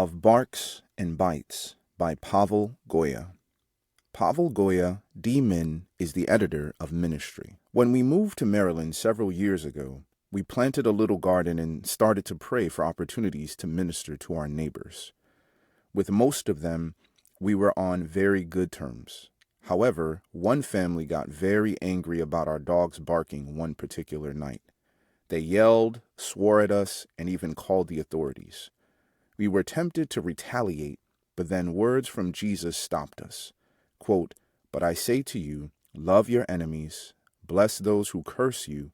Of Barks and Bites by Pavel Goia. Pavel Goia, D-Min, is the editor of Ministry. When we moved to Maryland several years ago, we planted a little garden and started to pray for opportunities to minister to our neighbors. With most of them, we were on very good terms. However, one family got very angry about our dogs barking one particular night. They yelled, swore at us, and even called the authorities. We were tempted to retaliate, but then words from Jesus stopped us. Quote, "But I say to you, love your enemies, bless those who curse you,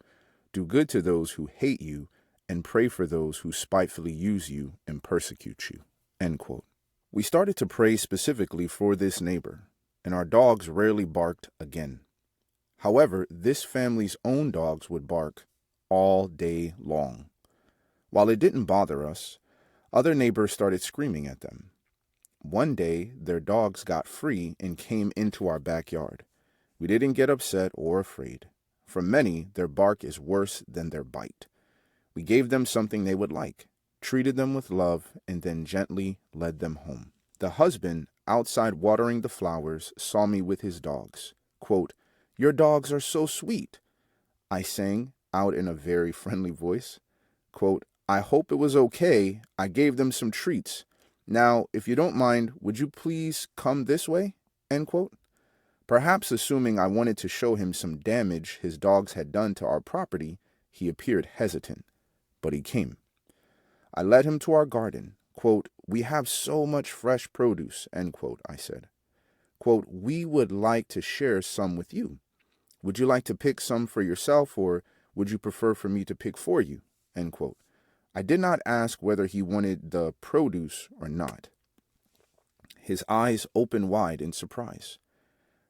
do good to those who hate you, and pray for those who spitefully use you and persecute you." End quote. We started to pray specifically for this neighbor, and our dogs rarely barked again. However, this family's own dogs would bark all day long. While it didn't bother us, other neighbors started screaming at them. One day, their dogs got free and came into our backyard. We didn't get upset or afraid. For many, their bark is worse than their bite. We gave them something they would like, treated them with love, and then gently led them home. The husband, outside watering the flowers, saw me with his dogs. Quote, "Your dogs are so sweet," I sang out in a very friendly voice. Quote, "I hope it was okay. I gave them some treats. Now, if you don't mind, would you please come this way?" End quote. Perhaps assuming I wanted to show him some damage his dogs had done to our property, he appeared hesitant, but he came. I led him to our garden. Quote, "We have so much fresh produce," end quote, I said. Quote, "We would like to share some with you. Would you like to pick some for yourself, or would you prefer for me to pick for you?" End quote. I did not ask whether he wanted the produce or not. His eyes opened wide in surprise.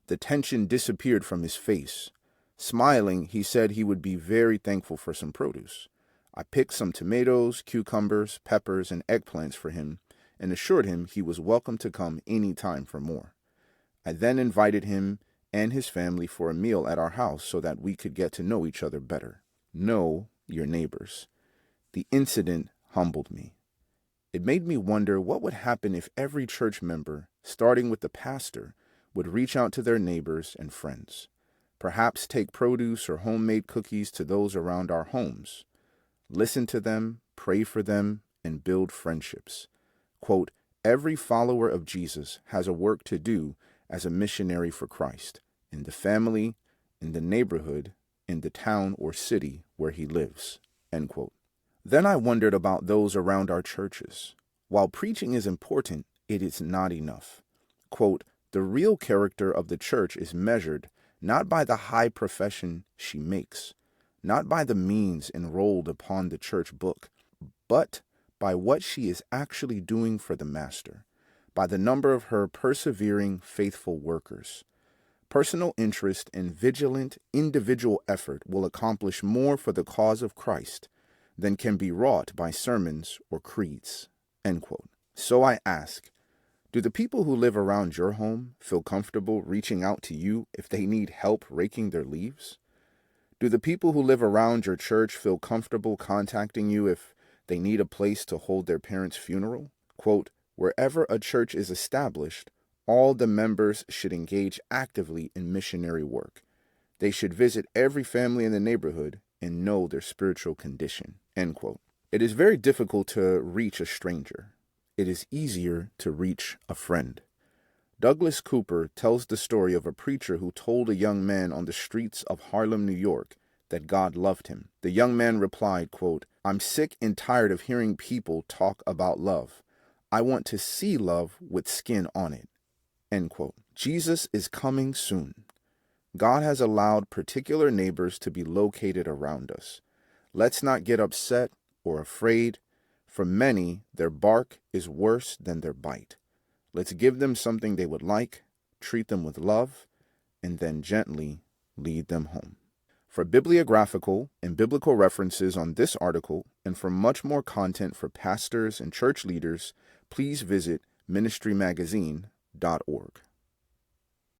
The tension disappeared from his face. Smiling, he said he would be very thankful for some produce. I picked some tomatoes, cucumbers, peppers, and eggplants for him and assured him he was welcome to come any time for more. I then invited him and his family for a meal at our house so that we could get to know each other better. Know your neighbors. The incident humbled me. It made me wonder what would happen if every church member, starting with the pastor, would reach out to their neighbors and friends. Perhaps take produce or homemade cookies to those around our homes. Listen to them, pray for them, and build friendships. Quote, "Every follower of Jesus has a work to do as a missionary for Christ, in the family, in the neighborhood, in the town or city where he lives." End quote. Then I wondered about those around our churches. While preaching is important, it is not enough. Quote, "The real character of the church is measured not by the high profession she makes, not by the means enrolled upon the church book, but by what she is actually doing for the Master, by the number of her persevering, faithful workers. Personal interest and vigilant individual effort will accomplish more for the cause of Christ than can be wrought by sermons or creeds." End quote. So I ask, do the people who live around your home feel comfortable reaching out to you if they need help raking their leaves? Do the people who live around your church feel comfortable contacting you if they need a place to hold their parents' funeral? Quote, "Wherever a church is established, all the members should engage actively in missionary work. They should visit every family in the neighborhood and know their spiritual condition." End quote. It is very difficult to reach a stranger. It is easier to reach a friend. Douglas Cooper tells the story of a preacher who told a young man on the streets of Harlem, New York, that God loved him. The young man replied, quote, "I'm sick and tired of hearing people talk about love. I want to see love with skin on it." End quote. Jesus is coming soon. God has allowed particular neighbors to be located around us. Let's not get upset or afraid. For many, their bark is worse than their bite. Let's give them something they would like, treat them with love, and then gently lead them home. For bibliographical and biblical references on this article, and for much more content for pastors and church leaders, please visit ministrymagazine.org.